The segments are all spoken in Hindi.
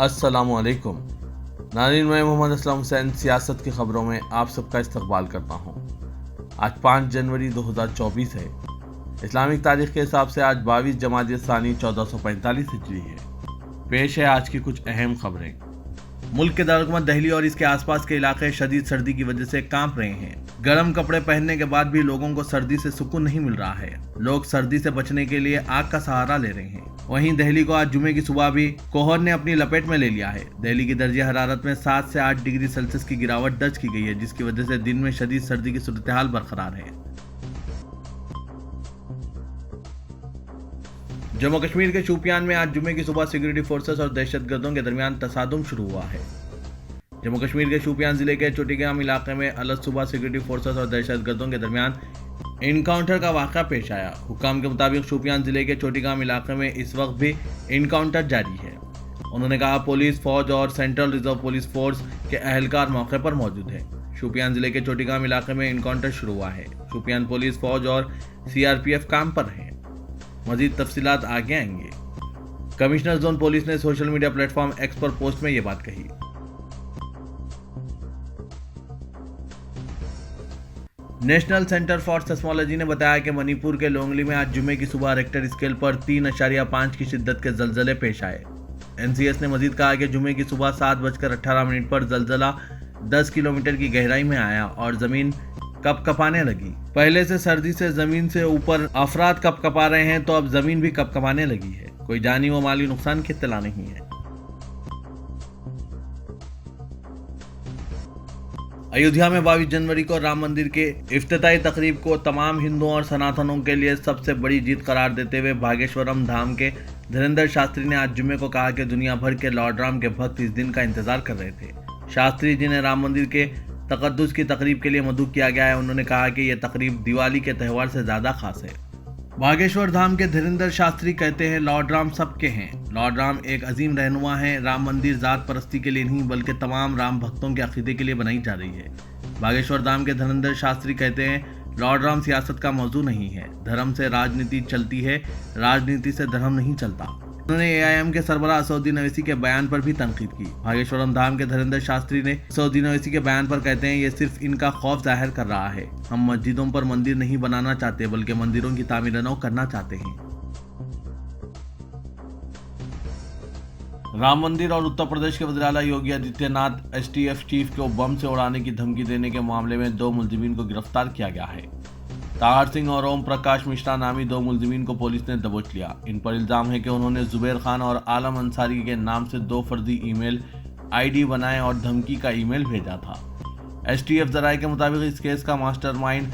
अस्सलामुअलैकुम नाज़रीन, मैं मोहम्मद असलम हुसैन सियासत की खबरों में आप सबका इस्तकबाल करता हूँ। आज 5 जनवरी 2024 है। इस्लामिक तारीख के हिसाब से आज 22 जमादी सानी 1445 हिजरी है। पेश है आज की कुछ अहम खबरें। मुल्क के दारुल दिल्ली और इसके आसपास के इलाके शदीद सर्दी की वजह से कांप रहे हैं। गर्म कपड़े पहनने के बाद भी लोगों को सर्दी से सुकून नहीं मिल रहा है। लोग सर्दी से बचने के लिए आग का सहारा ले रहे हैं। वहीं दिल्ली को आज जुमे की सुबह भी कोहर ने अपनी लपेट में ले लिया है। दिल्ली की दर्जे हरारत में 7 से 8 डिग्री सेल्सियस की गिरावट दर्ज की गई है, जिसकी वजह से दिन में शदीद सर्दी की सूरत हाल बरकरार है। जम्मू कश्मीर के शोपियान में आज जुमे की सुबह सिक्योरिटी फोर्सेस और दहशतगर्दों के दरमियान तसादुम शुरू हुआ है। जम्मू कश्मीर के शोपियान जिले के चोटीगाम इलाके में अलग सुबह सिक्योरिटी फोर्सेस और दहशतगर्दों के दरमियान इनकाउंटर का वाक़ा पेश आया। हुक्काम के मुताबिक शोपियान जिले के चोटीगाम इलाके में इस वक्त भी इनकाउंटर जारी है। उन्होंने कहा पुलिस, फौज और सेंट्रल रिजर्व पुलिस फोर्स के अहलकार मौके पर मौजूद है। शोपियान जिले के चोटीगाम इलाके में इनकाउंटर शुरू हुआ है। शोपियान पुलिस, फौज और सीआरपीएफ काम पर हैं। मजीद तफसीलात आगे आएंगे। कमिश्नर जोन पुलिस ने सोशल मीडिया प्लेटफॉर्म एक्स पर पोस्ट में ये बात कही। नेशनल सेंटर फॉर सेस्मोलॉजी ने बताया कि मणिपुर के लोंगली में आज जुमे की सुबह रेक्टर स्केल पर 3.5 की शिद्दत के जलजले पेश आए। एनसीएस ने मजीद कहा कि जुमे की सुबह 7:18 पर जलजला 10 किलोमीटर की गहराई में आया और जमीन कपकपाने लगी। पहले से सर्दी से जमीन से ऊपर अफराद कपकपा रहे हैं, तो अब जमीन भी कपकपाने लगी है। कोई जानी व माली नुकसान की इत्तला नहीं है। अयोध्या में 22 जनवरी को राम मंदिर के इफ्तिताई तकरीब को तमाम हिंदुओं और सनातनों के लिए सबसे बड़ी जीत करार देते हुए भागेश्वरम धाम के धीरेन्द्र शास्त्री ने आज जुमे को कहा कि दुनिया भर के लॉर्ड राम के भक्त इस दिन का इंतजार कर रहे थे। शास्त्री जी ने राम मंदिर के तकद्दुस की तकरीब के लिए मदऊ किया गया है। उन्होंने कहा कि यह तकरीब दिवाली के त्यौहार से ज्यादा खास है। भागेश्वर धाम के धीरेन्द्र शास्त्री कहते हैं, लॉर्ड राम सबके हैं। लॉर्ड राम एक अजीम रहनुमा है। राम मंदिर जात परस्ती के लिए नहीं बल्कि तमाम राम भक्तों के अकीदे के लिए बनाई जा रही है। भागेश्वर धाम के धीरेन्द्र शास्त्री कहते हैं, लॉर्ड राम सियासत का मौजू नहीं है। धर्म से राजनीति चलती है, राजनीति से धर्म नहीं चलता। उन्होंने एआईएम के सरबराह असदुद्दीन ओवैसी के बयान पर भी तनकीद की। भागेश्वरम धाम के धीरेन्द्र शास्त्री ने असदुद्दीन ओवैसी के बयान पर कहते हैं, ये सिर्फ इनका खौफ जाहिर कर रहा है। हम मस्जिदों पर मंदिर नहीं बनाना चाहते बल्कि मंदिरों की तामीर नौ करना चाहते हैं। राम मंदिर और उत्तर प्रदेश के वज़ीर आला योगी आदित्यनाथ एसटीएफ चीफ को बम से उड़ाने की धमकी देने के मामले में 2 मुलजिमीन को गिरफ्तार किया गया है। ताहर सिंह और ओम प्रकाश मिश्रा नामी 2 मुलजिमीन को पुलिस ने दबोच लिया। इन पर इल्जाम है कि उन्होंने जुबैर खान और आलम अंसारी के नाम से 2 फर्जी ईमेल आईडी बनाए और धमकी का ईमेल भेजा था। एसटीएफ जराये के मुताबिक इस केस का मास्टरमाइंड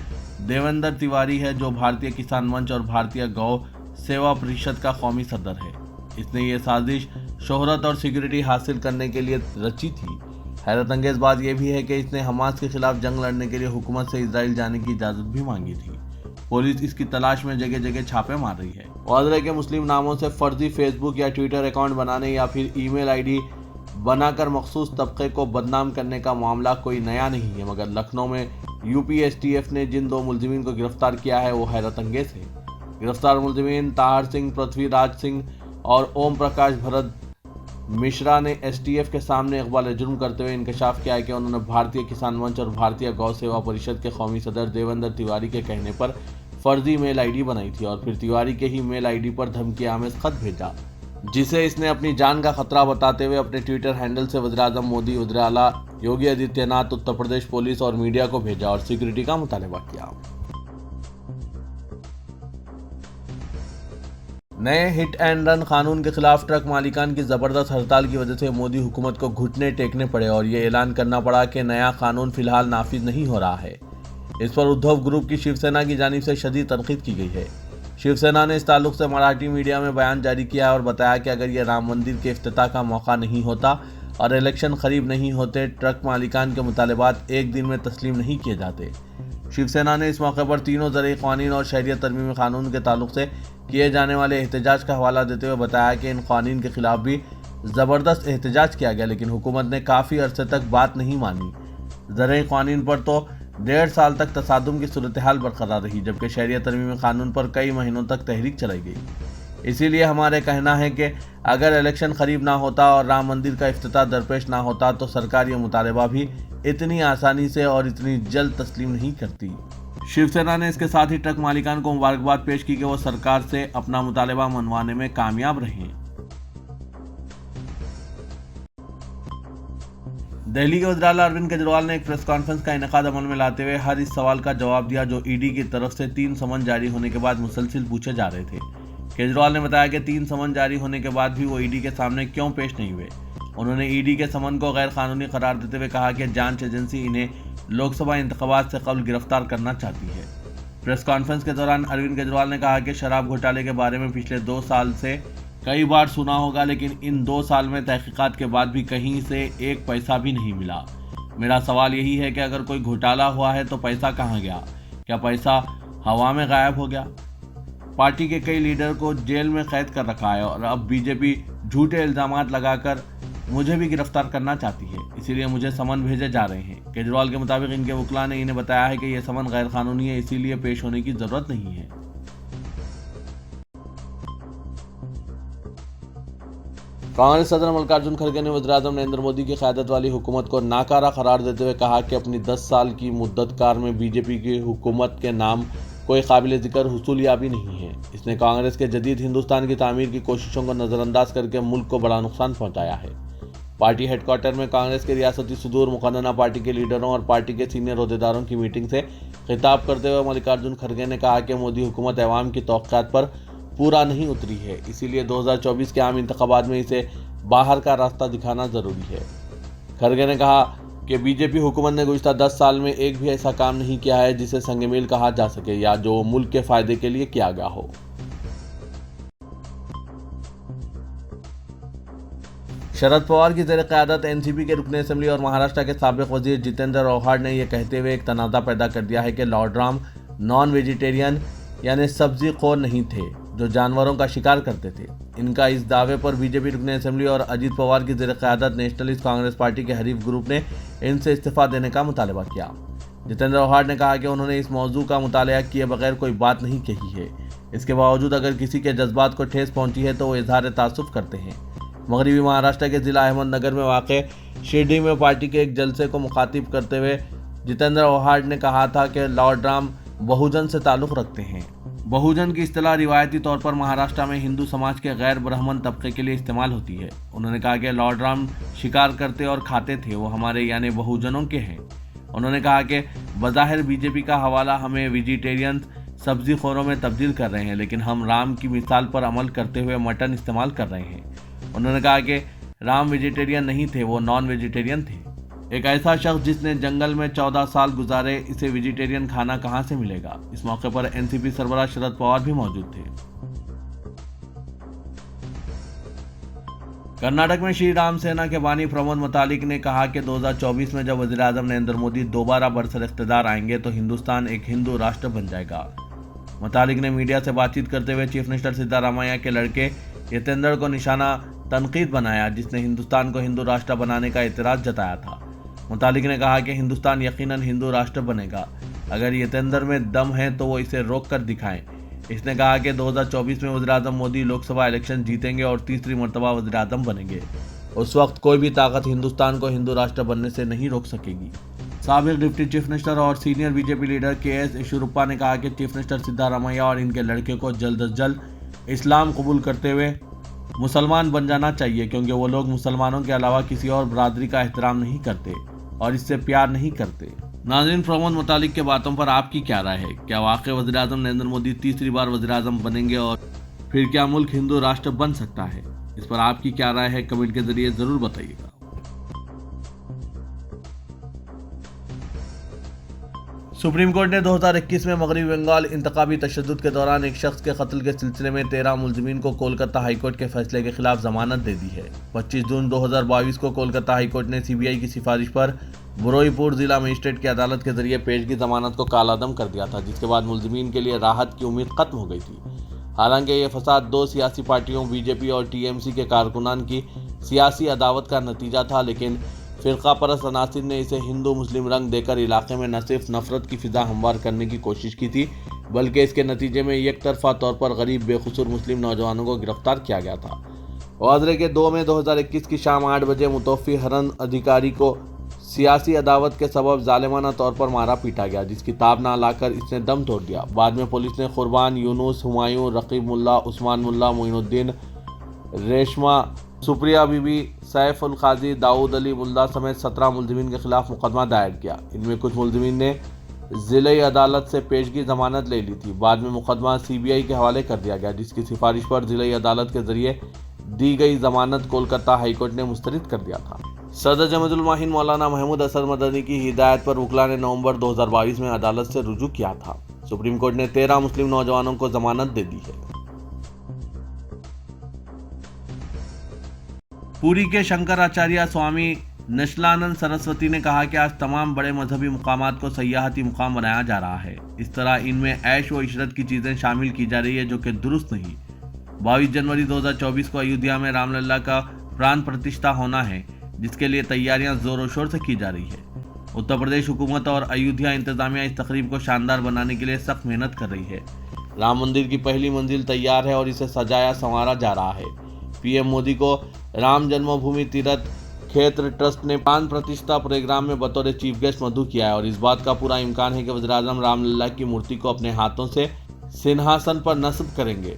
देवेंद्र तिवारी है, जो भारतीय किसान मंच और भारतीय गौ सेवा परिषद का कौमी सदर है। इसने ये साजिश शोहरत और सिक्योरिटी हासिल करने के लिए रची थी। हैरत अंगेज बात यह भी है कि इसने हमास के खिलाफ जंग लड़ने के लिए हुकूमत से इजराइल जाने की इजाज़त भी मांगी थी। पुलिस इसकी तलाश में जगह जगह छापे मार रही है। वाज़ेह है कि मुस्लिम नामों से फर्जी फेसबुक या ट्विटर अकाउंट बनाने या फिर ईमेल आईडी बनाकर मखसूस तबके को बदनाम करने का मामला कोई नया नहीं है, मगर लखनऊ में यूपी एसटीएफ ने जिन 2 मुलजिमीन को गिरफ्तार किया है वो हैरत अंगेज है। गिरफ्तार मुलजिमीन ताहर सिंह, पृथ्वीराज सिंह और ओम प्रकाश भरत मिश्रा ने एसटीएफ के सामने इकबाल जुर्म करते हुए इंकशाफ किया है कि उन्होंने भारतीय किसान मंच और भारतीय गौ सेवा परिषद के कौमी सदर देवेंद्र तिवारी के कहने पर फर्जी मेल आईडी बनाई थी और फिर तिवारी के ही मेल आईडी पर धमकी आमेज खत भेजा, जिसे इसने अपनी जान का खतरा बताते हुए अपने ट्विटर हैंडल से वज़ीर आज़म मोदी, वज़ीर आला योगी आदित्यनाथ, उत्तर प्रदेश पुलिस और मीडिया को भेजा और सिक्योरिटी का मुतालबा किया। नए हिट एंड रन कानून के खिलाफ ट्रक मालिकान की जबरदस्त हड़ताल की वजह से मोदी हुकूमत को घुटने टेकने पड़े और ये ऐलान करना पड़ा कि नया कानून फिलहाल नाफिज नहीं हो रहा है। इस पर उद्धव ग्रुप की शिवसेना की जानिब से शदीद तनकीद की गई है। शिवसेना ने इस ताल्लुक से मराठी मीडिया में बयान जारी किया और बताया कि अगर ये राम मंदिर के इफ्तिताह का मौका नहीं होता और इलेक्शन करीब नहीं होते, ट्रक मालिकान के मुतालबात एक दिन में तस्लीम नहीं किए जाते। शिवसेना ने इस मौके पर तीनों ज़रई क़ानून और शहरियत तरमीमी कानून के ताल्लुक से किए जाने वाले एहतजाज का हवाला देते हुए बताया कि इन कानून के खिलाफ भी ज़बरदस्त एहतजाज किया गया, लेकिन हुकूमत ने काफ़ी अरसे तक बात नहीं मानी। ज़रई कानून पर तो 1.5 साल तक तसादुम की सूरत हाल बरकरार रही, जबकि शहरियत तरमीमी कानून पर कई महीनों तक तहरीक चलाई गई। इसीलिए हमारे कहना है कि अगर इलेक्शन करीब ना होता और राम मंदिर का इफ्तिताह दरपेश ना होता तो सरकार ये मुतालबा भी इतनी आसानी से और इतनी जल्द तस्लीम नहीं करती। शिवसेना ने इसके साथ ही ट्रक मालिकान को मुबारकबाद पेश की कि वो सरकार से अपना मुतालबा मनवाने में कामयाब रहे। दिल्ली के वज़ीर आला अरविंद केजरीवाल ने एक प्रेस कॉन्फ्रेंस का इनेकाद अमल में लाते हुए हर इस सवाल का जवाब दिया जो ईडी की तरफ से 3 समन जारी होने के बाद मुसलसिल पूछे जा रहे थे। केजरीवाल ने बताया कि 3 समन जारी होने के बाद भी वो ईडी के सामने क्यों पेश नहीं हुए। उन्होंने ईडी के समन को गैर कानूनी करार देते हुए कहा कि जांच एजेंसी इन्हें लोकसभा इंतखाबात से कबल गिरफ्तार करना चाहती है। प्रेस कॉन्फ्रेंस के दौरान अरविंद केजरीवाल ने कहा कि शराब घोटाले के बारे में पिछले 2 साल से कई बार सुना होगा, लेकिन इन 2 साल में तहकीकात के बाद भी कहीं से 1 पैसा भी नहीं मिला। मेरा सवाल यही है कि अगर कोई घोटाला हुआ है तो पैसा कहाँ गया? क्या पैसा हवा में गायब हो गया? पार्टी के कई लीडर को जेल में कैद कर रखा है और अब बीजेपी झूठे इल्जामात लगाकर मुझे भी गिरफ्तार करना चाहती है, इसीलिए मुझे समन भेजे जा रहे हैं। केजरीवाल के मुताबिक इनके वकील ने इन्हें बताया है कि यह समन गैर कानूनी है, इसीलिए पेश होने की जरूरत नहीं है। कांग्रेस सदर मल्लिकार्जुन खड़गे ने वज़ीर-ए-आज़म नरेंद्र मोदी की क़यादत वाली हुकूमत को नाकारा करार देते हुए कहा कि अपनी 10 साल की मुद्दतकार में बीजेपी की हुकूमत के नाम कोई काबिल ज़िक्र हुसूलियाबी नहीं है। इसने कांग्रेस के जदीद हिंदुस्तान की तामीर की कोशिशों को नज़रअंदाज करके मुल्क को बड़ा नुकसान पहुंचाया है। पार्टी हेडक्वार्टर में कांग्रेस के रियासती सदूर मुक़न्नना पार्टी के लीडरों और पार्टी के सीनियर ओहदेदारों की मीटिंग से खिताब करते हुए मल्लिकार्जुन खड़गे ने कहा कि मोदी हुकूमत अवाम की तौक़्क़ात पर पूरा नहीं उतरी है, इसीलिए 2024 के आम इंतखाबात में इसे बाहर का रास्ता दिखाना जरूरी है। खड़गे ने कहा कि बीजेपी हुकूमत ने गुज़िश्ता 10 साल में एक भी ऐसा काम नहीं किया है जिसे संग-ए-मील कहा जा सके या जो मुल्क के फायदे के लिए किया गया हो। शरद पवार की ज़ेर-ए-क़यादत एनसीपी के रुकन असेंबली और महाराष्ट्र के साबिक़ वज़ीर जितेंद्र आव्हाड ने यह कहते हुए एक तनाज़ा पैदा कर दिया है कि लॉर्ड राम नॉन वेजिटेरियन यानी सब्जी खोर नहीं थे जो जानवरों का शिकार करते थे। इनका इस दावे पर बीजेपी रुकन असेंबली और अजीत पवार की ज़ेर-ए-क़यादत नेशनलिस्ट कांग्रेस पार्टी के हरीफ ग्रुप ने इनसे इस्तीफ़ा देने का मुतालबा किया। जितेंद्र आव्हाड ने कहा कि उन्होंने इस मौजू का मुतालिया किए बगैर कोई बात नहीं कही है। इसके बावजूद अगर किसी के जज्बात को ठेस पहुंची है तो वो इजहार तासुफ़ करते हैं। मगरबी महाराष्ट्र के ज़िला अहमदनगर में वाक़ शिरडी में पार्टी के एक जलसे को मुखातिब करते हुए जितेंद्र आव्हाड ने कहा था कि लॉर्ड राम बहुजन से ताल्लुक़ रखते हैं। बहुजन की इस्तिलाह रिवायती तौर पर महाराष्ट्र में हिंदू समाज के गैर ब्राह्मण तबके के लिए इस्तेमाल होती है। उन्होंने कहा कि लॉर्ड राम शिकार करते और खाते थे, वो हमारे यानी बहुजनों के हैं। उन्होंने कहा कि बज़ाहिर बीजेपी का हवाला हमें वेजिटेरियन सब्जी खोरों में तब्दील कर रहे हैं, लेकिन हम राम की मिसाल पर अमल करते हुए मटन इस्तेमाल कर रहे हैं। उन्होंने कहा कि राम वेजिटेरियन नहीं थे, वो नॉन वेजिटेरियन थे। एक ऐसा शख्स जिसने जंगल में 14 साल गुजारे, इसे वेजिटेरियन खाना कहां से मिलेगा। इस मौके पर एनसीपी सरबराह शरद पवार भी मौजूद थे। कर्नाटक में श्री राम सेना के बानी प्रमोद मुतालिक ने कहा कि 2024 में जब वज़ीर-ए-आज़म नरेंद्र मोदी दोबारा बरसर इख्तिदार आएंगे तो हिंदुस्तान एक हिंदू राष्ट्र बन जाएगा। मुतालिक ने मीडिया से बातचीत करते हुए चीफ मिनिस्टर सिद्धारामैया के लड़के यतेंद्र को निशाना तनकीद बनाया, जिसने हिंदुस्तान को हिंदू राष्ट्र बनाने का एतराज़ जताया था। मुतालिक ने कहा कि हिंदुस्तान यकीनन हिंदू राष्ट्र बनेगा, अगर यतेंद्र में दम है तो वो इसे रोक कर दिखाएं। इसने कहा कि 2024 में वज़ीर-ए-आज़म मोदी लोकसभा इलेक्शन जीतेंगे और तीसरी मरतबा वज़ीर-ए-आज़म बनेंगे। उस वक्त कोई भी ताकत हिंदुस्तान को हिंदू राष्ट्र बनने से नहीं रोक सकेगी। साबिक़ डिप्टी चीफ मिनिस्टर और सीनियर बीजेपी लीडर के.एस. येशुरप्पा ने कहा कि चीफ मिनिस्टर सिद्धारामैया और इनके लड़के को जल्द अज जल्द इस्लाम कबूल करते हुए मुसलमान बन जाना चाहिए, क्योंकि वो लोग मुसलमानों के अलावा किसी और बरादरी का एहतराम नहीं करते और इससे प्यार नहीं करते। नाज़रीन, प्रमोद मुतालिक के बातों पर आपकी क्या राय है? क्या वाकई वज़ीर-ए-आज़म नरेंद्र मोदी तीसरी बार वज़ीर-ए-आज़म बनेंगे और फिर क्या मुल्क हिंदू राष्ट्र बन सकता है? इस पर आपकी क्या राय है? कमेंट के जरिए जरूर बताइएगा। सुप्रीम कोर्ट ने 2021 में मगरबी बंगाल इंतखाबी तशद्दुद के दौरान एक शख्स के कत्ल के सिलसिले में 13 मुलजिमीन को कोलकाता हाईकोर्ट के फैसले के खिलाफ जमानत दे दी है। 25 जून 2022 को कोलकाता हाईकोर्ट ने सीबीआई की सिफारिश पर बुरोईपुर जिला मजिस्ट्रेट की अदालत के जरिए पेशगी जमानत को कालादम कर दिया था, जिसके बाद मुलजिमीन के लिए राहत की उम्मीद खत्म हो गई थी। हालांकि ये फसाद 2 सियासी पार्टियों बीजेपी और टीएमसी के कारकुनान की सियासी अदावत का नतीजा था, लेकिन फिरका परस्त अनासिर ने इसे हिंदू मुस्लिम रंग देकर इलाके में न सिर्फ नफरत की फिजा हमवार करने की कोशिश की थी, बल्कि इसके नतीजे में एक तरफा तौर पर गरीब बेकसूर मुस्लिम नौजवानों को गिरफ्तार किया गया था। वाजरे के 2 मई 2021 की शाम 8 बजे मुतौफ़ी हरन अधिकारी को सियासी अदावत के सबब जालिमाना तौर पर मारा पीटा गया, जिसकी ताब ना लाकर इसने दम तोड़ दिया। बाद में पुलिस ने कुर्बान, यूनुस, हुमायूं, रकीब मुल्ला, उस्मान मुल्ला, मोइनुद्दीन, रेशमा, सुप्रिया बीबी, सैफ उल काजी, दाऊद अली मुल्ला समेत 17 मुलजिमीन के खिलाफ मुकदमा दायर किया। इनमें कुछ मुलजिमीन ने जिले अदालत से पेशगी जमानत ले ली थी। बाद में मुकदमा CBI के हवाले कर दिया गया, जिसकी सिफारिश पर जिले अदालत के जरिए दी गई जमानत कोलकाता हाईकोर्ट ने मुस्तरद कर दिया था। सदर जमीयतुल माहिन मौलाना महमूद असद मदनी की हिदायत पर वकला ने नवंबर 2022 में अदालत से रुजू किया था। सुप्रीम कोर्ट ने 13 मुस्लिम नौजवानों को जमानत दे दी है। पुरी के शंकराचार्य स्वामी नशलानंद सरस्वती ने कहा कि आज तमाम बड़े मजहबी मुकामात को सयाहती मुकाम बनाया जा रहा है। इस तरह इनमें ऐश व इशरत की चीज़ें शामिल की जा रही है, जो कि दुरुस्त नहीं। 22 जनवरी 2024 को अयोध्या में रामलला का प्राण प्रतिष्ठा होना है, जिसके लिए तैयारियां जोरों शोर से की जा रही है। उत्तर प्रदेश हुकूमत और अयोध्या इंतजामिया इस तकरीब को शानदार बनाने के लिए सख्त मेहनत कर रही है। राम मंदिर की पहली मंजिल तैयार है और इसे सजाया संवारा जा रहा है। PM मोदी को राम जन्मभूमि तीर्थ क्षेत्र ट्रस्ट ने प्राण प्रतिष्ठा प्रोग्राम में बतौर चीफ गेस्ट मदऊ किया है और इस बात का पूरा इम्कान है कि वज़ीर-ए-आज़म रामलला की मूर्ति को अपने हाथों से सिंहासन पर नस्ब करेंगे।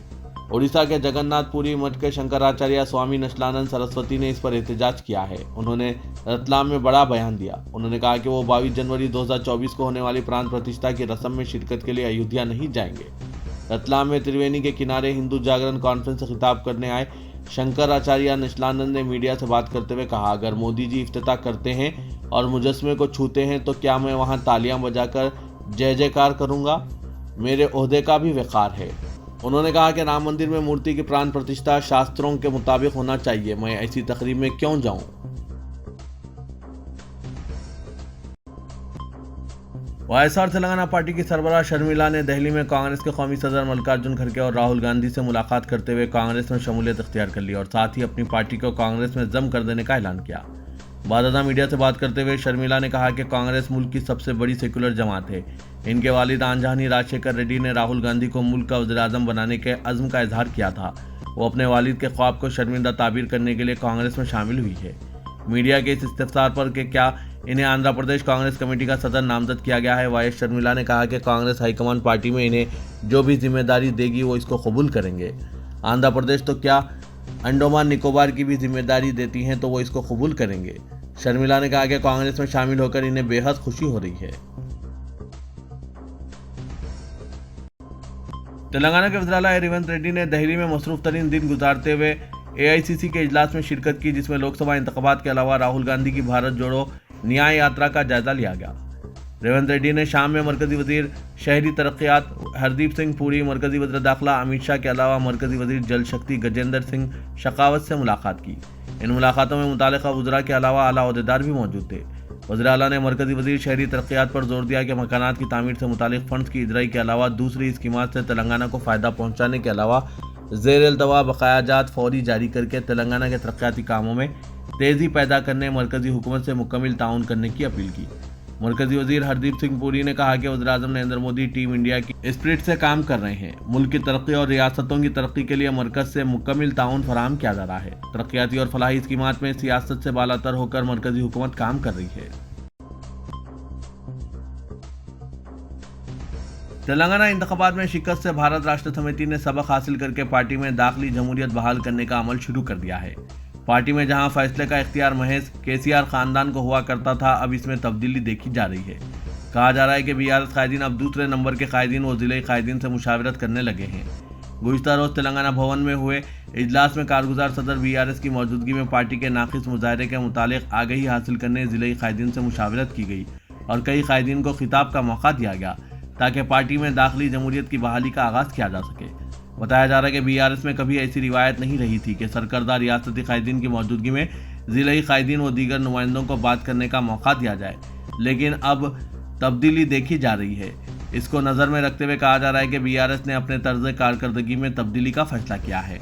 ओडिशा के जगन्नाथपुरी मठ के शंकराचार्य स्वामी नशलानंद सरस्वती ने इस पर एहतजाज किया है। उन्होंने रतलाम में बड़ा बयान दिया। उन्होंने कहा कि वो 22 जनवरी 2024 को होने वाली प्राण प्रतिष्ठा की रस्म में शिरकत के लिए अयोध्या नहीं जाएंगे। रतलाम में त्रिवेणी के किनारे हिंदू जागरण कॉन्फ्रेंस से खिताब करने आए शंकराचार्य नशलानंद ने मीडिया से बात करते हुए कहा, अगर मोदी जी इफ्तिताह करते हैं और मुजस्समे को छूते हैं तो क्या मैं वहां तालियां बजाकर जय जयकार करूंगा? मेरे ओहदे का भी वक़ार है। उन्होंने कहा कि राम मंदिर में मूर्ति की प्राण प्रतिष्ठा शास्त्रों के मुताबिक होना चाहिए। मैं ऐसी तकरीब में क्यों जाऊं? वाईएसआर तेलंगाना पार्टी की सरबराह शर्मिला ने दिल्ली में कांग्रेस के कौमी सदर मल्लिकार्जुन खड़गे और राहुल गांधी से मुलाकात करते हुए कांग्रेस में शमूलियत इख्तियार कर ली और साथ ही अपनी पार्टी को कांग्रेस में जम कर देने का ऐलान किया। बादादा मीडिया से बात करते हुए शर्मिला ने कहा कि कांग्रेस मुल्क की सबसे बड़ी सेक्युलर जमात है। इनके वालिद आंजहानी राजशेखर रेड्डी ने राहुल गांधी को मुल्क का वज़ीर-ए-आज़म बनाने के अज़्म का इजहार किया था। वो अपने वालिद के ख्वाब को शर्मिंदा ताबीर करने के लिए कांग्रेस में शामिल हुई है। मीडिया के इस इस्तफसार पर कि क्या इन्हें आंध्र प्रदेश कांग्रेस कमेटी का सदर नामजद किया गया है, वाईएस शर्मिला ने कहा कि कांग्रेस हाईकमान पार्टी में इन्हें जो भी जिम्मेदारी देगी वो इसको कबूल करेंगे। आंध्र प्रदेश तो क्या अंडमान निकोबार की भी जिम्मेदारी देती हैं तो वो इसको कबूल करेंगे। शर्मिला ने कहा कि कांग्रेस में शामिल होकर इन्हें बेहद खुशी हो रही है। तेलंगाना के वज़ीर-ए-आला रेवंत रेड्डी ने दिल्ली में मसरूफ तरीन दिन गुजारते हुए AICC के इजलास में शिरकत की, जिसमें लोकसभा इंतखाबात के अलावा राहुल गांधी की भारत जोड़ो न्याय यात्रा का जायजा लिया गया। रेवंत रेड्डी ने शाम में मरकजी वजीर शहरी तरक्यात हरदीप सिंह पुरी, मरकजी वज़ीर दाखिला अमित शाह के अलावा मरकजी वजीर जल शक्ति गजेंद्र सिंह शेखावत से मुलाकात की। इन मुलाकातों में मुतालिका वज़रा के अलावा आला ओहदेदार भी मौजूद थे। वज़ीर-ए-आला ने मरकजी वजीर शहरी तरक्यात पर जोर दिया कि मकानात की तामीर से मुतालिक फंड्स की इजराई के अलावा दूसरी स्कीमात से तेलंगाना को फ़ायदा पहुँचाने के अलावा ज़ेर-ए-इल्तवा बकायाजात फौरी जारी करके तेलंगाना के तरक्याती कामों में तेज़ी पैदा करने मरकजी हुकूमत से मुकम्मल ताउन करने की अपील की। मरकजी वजीर हरदीप सिंह पुरी ने कहा कि वज़ीर-ए-आज़म नरेंद्र मोदी टीम इंडिया की स्पिरिट से काम कर रहे हैं। मुल्क की तरक्की और रियासतों की तरक्की के लिए मरकज से मुकम्मल ताउन फराहम किया जा रहा है। तरक्याती और फलाही स्कीमात में सियासत से बालातर होकर मरकजी हुकूमत काम कर रही है। तेलंगाना इंतखाबात में शिकस्त से भारत राष्ट्र समिति ने सबक हासिल करके पार्टी में दाखिली जमहूरियत बहाल करने का अमल शुरू कर दिया है। पार्टी में जहां फैसले का इख्तियार महज KCR खानदान को हुआ करता था, अब इसमें तब्दीली देखी जा रही है। कहा जा रहा है कि BRS कायदीन अब दूसरे नंबर के कायदीन व जिले कायदीन से मुशावरत करने लगे हैं। गुज़िश्ता रोज़ तेलंगाना भवन में हुए इजलास में कारगुजार सदर BRS की मौजूदगी में पार्टी के नाक़िस मुजाहरे के मुतालिक आगाही हासिल करने जिले कायदीन से मुशावरत की गई और कई कायदीन को खिताब का मौका दिया गया ताकि पार्टी में दाखिली जमहूरियत की बहाली का आगाज़ किया जा सके। बताया जा रहा है कि BRS में कभी ऐसी रिवायत नहीं रही थी कि सरकर्दा रियासती कायदीन की मौजूदगी में ज़िले कायदीन व दीगर नुमाइंदों को बात करने का मौका दिया जाए, लेकिन अब तब्दीली देखी जा रही है। इसको नज़र में रखते हुए कहा जा रहा है कि BRS ने अपने तर्ज कारकर्दगी में तब्दीली का फैसला किया है।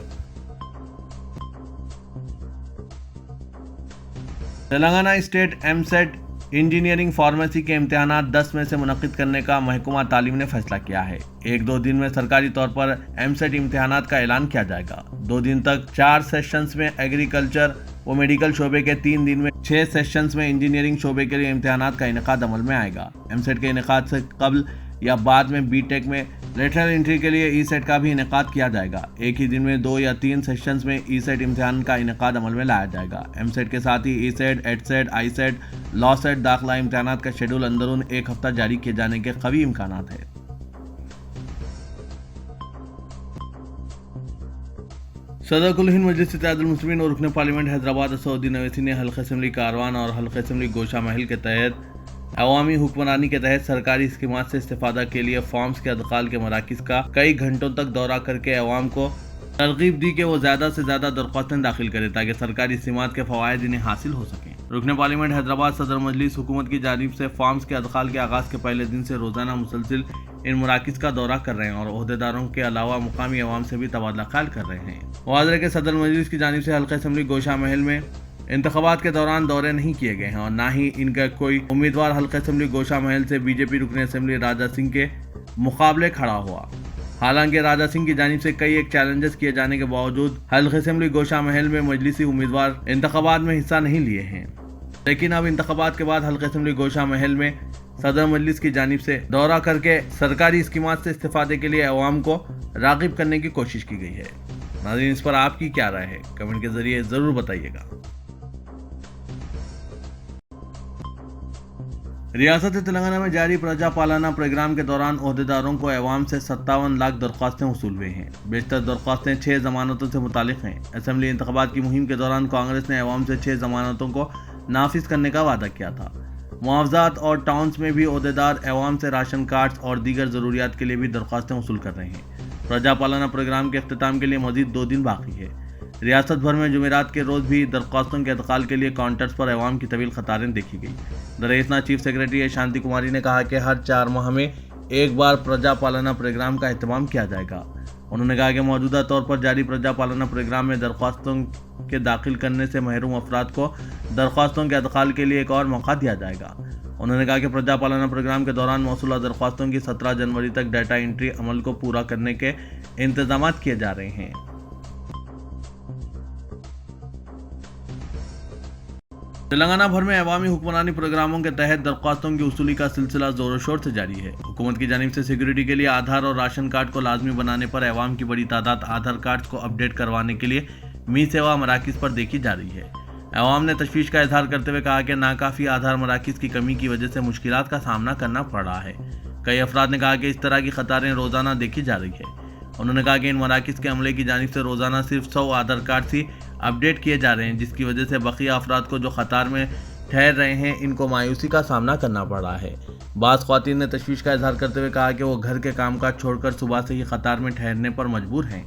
Telangana state EAMCET engineering pharmacy के इम्तिहानात 10 में से मुनक्किद करने का महकमा तालीम ने फैसला किया है। 1-2 दिन में सरकारी तौर पर एमसेट इम्तिहानात का ऐलान किया जाएगा। 2 दिन तक 4 सेशंस में एग्रीकल्चर व मेडिकल शोबे के, 3 दिन में 6 सेशंस में इंजीनियरिंग शोबे के लिए इम्तिहानात का इनेकाद अमल में आएगा। एमसेट के इनेकाद से कबल या बाद में बीटेक में लेटरल एंट्री के लिए ई सेट का भी इनेकाद किया जाएगा। एक ही दिन में 2 या 3 सेशंस में ई सेट इम्तिहान का इनेकाद अमल में लाया जाएगा। एमसेट के साथ ही ई सेट, एड सेट, आई सेट, लॉ सेट दाखिला इम्तिहानात का शेड्यूल अंदरून 1 हफ्ता जारी किए जाने के कवी इम्कानात है। सदर कुल हिंद मजलिस इत्तेहादुल मुस्लिमीन और रुकन पार्लियामेंट हैदराबाद असदुद्दीन ओवैसी ने हल्का असम्बली कारवान और हल्का असम्बली गोशा महल के तहत अवामी हुक्मरानी के तहत सरकारी स्कीमात से इस्तेफादा के लिए फॉर्म्स के अदकाल के मराकिज़ का कई घंटों तक दौरा करके अवाम को तरगीब दी कि वो ज़्यादा से ज़्यादा दरख्वास्तें दाखिल करें ताकि सरकारी स्कीमात के फ़वाइद इन्हें हासिल हो सकें। रुकन पार्लियामेंट हैदराबाद सदर मजलिस हुकूमत की जानिब से फॉर्म्स के अदकाल के आगाज़ के पहले दिन से रोज़ाना मुसलसिल इन मराकिज़ का दौरा कर रहे हैं और ओहदेदारों के अलावा मुकामी अवाम से भी तबादला ख्याल कर रहे हैं। वाज़ेह के सदर मजलिस की जानिब से हल्का असम्बली गोशा महल में इंतखाबात के दौरान दौरे नहीं किए गए हैं और ना ही इनका कोई उम्मीदवार हल्का असम्बली गोशा महल से बीजेपी रुकन असम्बली राजा सिंह के मुकाबले खड़ा हुआ। हालांकि राजा सिंह की जानिब से कई एक चैलेंजेस किए जाने के बावजूद हल्का असम्बली गोशा महल में मजलिसी उम्मीदवार इंतखाबात में हिस्सा नहीं लिए हैं, लेकिन अब इंतखाबात के बाद हल्का असम्बली गोशा महल में सदर मजलिस की जानिब से दौरा करके सरकारी स्कीमात से इस्तेफादे के लिए अवाम को राग़िब करने की कोशिश की गई है। नाज़रीन, इस पर आपकी क्या राय है? कमेंट के जरिए ज़रूर बताइएगा। रियासत तेलंगाना में जारी प्रजा पालना प्रोग्राम के दौरान ओहदेदारों को अवाम से 57 लाख दरख्वास्तें वसूल हुई हैं। बेशतर दरख्वास्तें 6 जमानतों से मुतालिक हैं। असम्बली इंतखाबात की मुहिम के दौरान कांग्रेस ने अवाम से 6 जमानतों को नाफिज करने का वादा किया था। मुआवजात और टाउन्स में भी ओहदेदार अवाम से राशन कार्ड्स और दीगर ज़रूरियात के लिए भी दरख्वास्तें वसूल कर रहे हैं। प्रजा पालना प्रोग्राम के अख्तिताम के लिए मज़ीद 2 दिन बाकी है। रियासत भर में जुमेरात के रोज़ भी दरख्वास्तों के अदकाल के लिए काउंटर्स पर अवाम की तवील कतारें देखी गई। दरअसल चीफ सेक्रेटरी शांति कुमारी ने कहा कि हर 4 माह में एक बार प्रजा पालना प्रोग्राम का एहतमाम किया जाएगा। उन्होंने कहा कि मौजूदा तौर पर जारी प्रजा पालना प्रोग्राम में दरख्वास्तों के दाखिल करने से महरूम अफराद को दरख्वास्तों के अदकाल के लिए एक और मौका दिया जाएगा। उन्होंने कहा कि प्रजा पालना प्रोग्राम के दौरान मौसूला दरख्वास्तों की 17 जनवरी तक डाटा एंट्री अमल को पूरा करने के इंतजाम किए जा रहे हैं। तेलंगाना भर में अवामी हुक्मरानी प्रोग्रामों के तहत दरख्वास्तों की वसूली का सिलसिला जोरों शोर से जारी है। हुकूमत की जानिब से सिक्योरिटी के लिए आधार और राशन कार्ड को लाजमी बनाने पर अवाम की बड़ी तादाद आधार कार्ड को अपडेट करवाने के लिए मी सेवा मराकिज़ पर देखी जा रही है। अवाम ने तशवीश का इजहार करते हुए कहा कि नाकाफ़ी आधार मराकिज़ की कमी की वजह से मुश्किलात का सामना करना पड़ रहा है। कई अफराद ने कहा कि इस तरह की कतारें रोज़ाना देखी जा रही है। उन्होंने कहा कि इन मराकिज़ के अमले की जानिब से रोज़ाना सिर्फ 100 आधार कार्ड ही अपडेट किए जा रहे हैं, जिसकी वजह से बकिया अफराद को जो कतार में ठहर रहे हैं इनको मायूसी का सामना करना पड़ रहा है। बाज़ ख्वातीन ने तशवीश का इजहार करते हुए कहा कि वो घर के कामकाज छोड़कर सुबह से ही कतार में ठहरने पर मजबूर हैं।